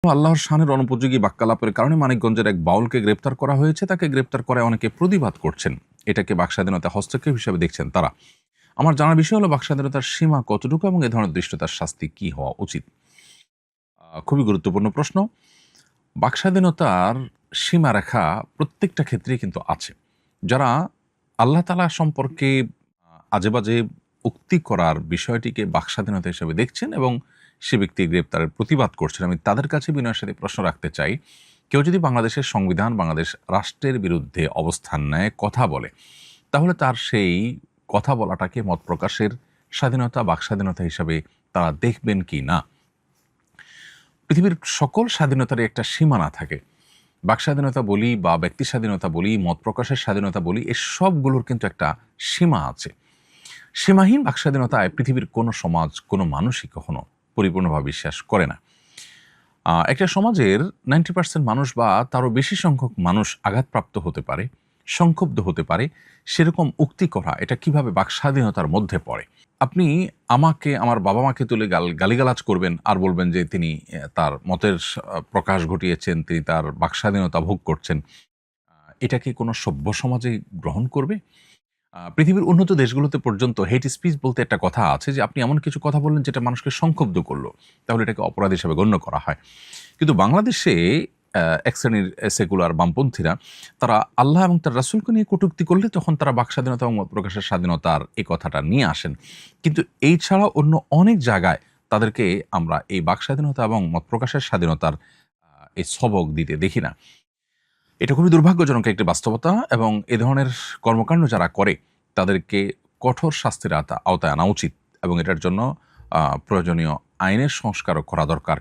আল্লাহর শানের অনুপযোগী বাক্যালাপের কারণে মানিকগঞ্জের এক বাউলকে গ্রেপ্তার করা হয়েছে। তাকে গ্রেপ্তার করায় অনেকে প্রতিবাদ করছেন। এটাকে বাকস্বাধীনতা হস্তক্ষেপ হিসেবে দেখছেন তারা। আমার জানার বিষয় হলো বাকস্বাধীনতার সীমা কতটুকু এবং এ ধরনের দৃষ্টতার শাস্তি কি হওয়া উচিত। খুবই গুরুত্বপূর্ণ প্রশ্ন। বাকস্বাধীনতার সীমারেখা প্রত্যেকটা ক্ষেত্রেই কিন্তু আছে। যারা আল্লাহ তাআলা সম্পর্কে আজেবাজে উক্তি করার বিষয়টিকে বাকস্বাধীনতা হিসেবে দেখছেন এবং সে ব্যক্তি গ্রেপ্তারের প্রতিবাদ করছেন, আমি তাদের কাছে বিনয়ের সাথে প্রশ্ন রাখতে চাই, কেউ যদি বাংলাদেশের সংবিধান, বাংলাদেশ রাষ্ট্রের বিরুদ্ধে অবস্থান নেয়, কথা বলে, তাহলে তার সেই কথা বলাটাকে মত প্রকাশের স্বাধীনতা, বাকস্বাধীনতা হিসাবে তারা দেখবেন কি না? পৃথিবীর সকল স্বাধীনতারই একটা সীমানা থাকে। বাকস্বাধীনতা বলি বা ব্যক্তি স্বাধীনতা বলি, মত প্রকাশের স্বাধীনতা বলি, এ সবগুলোর কিন্তু একটা সীমা আছে। সীমাহীন বাকস্বাধীনতায় পৃথিবীর কোনো সমাজ, কোনো মানুষই কখনো পরিপূর্ণভাবে বিশ্বাস করে না। একটা সমাজের 90% মানুষ বা তারও বেশি সংখ্যক মানুষ আঘাতপ্রাপ্ত হতে পারে, সংক্ষুব্ধ হতে পারে, সেরকম উক্তি করা এটা কিভাবে বাকস্বাধীনতার মধ্যে পড়ে? আপনি আমাকে, আমার বাবা মাকে তুলে গালিগালাজ করবেন আর বলবেন যে তিনি তার মতের প্রকাশ ঘটিয়েছেন, তিনি তার বাকস্বাধীনতা ভোগ করছেন। এটা কি কোনো সভ্য সমাজে গ্রহণ করবে? পৃথিবীর উন্নত দেশগুলোতে পর্যন্ত হেট স্পিচ বলতে একটা কথা আছে যে আপনি এমন কিছু কথা বললেন যেটা মানুষকে সংক্ষুব্ধ করলো, তাহলে এটাকে অপরাধ হিসেবে গণ্য করা হয়। কিন্তু বাংলাদেশে এক শ্রেণীর সেকুলার বামপন্থীরা তারা আল্লাহ এবং তার রাসূলকে নিয়ে কটূক্তি করলে তখন তারা বাকস্বাধীনতা এবং মত প্রকাশের স্বাধীনতার এই কথাটা নিয়ে আসেন। কিন্তু এই ছাড়া অন্য অনেক জায়গায় তাদেরকে আমরা এই বাকস্বাধীনতা এবং মত প্রকাশের স্বাধীনতার এই সবক দিতে দেখি না। এটা খুবই দুর্ভাগ্যজনক একটি বাস্তবতা এবং এ ধরনের কর্মকাণ্ড যারা করে তাদেরকে কঠোর শাস্তির আওতায় আনা উচিত এবং এটার জন্য প্রয়োজনীয় আইনের সংস্কারও করা দরকার।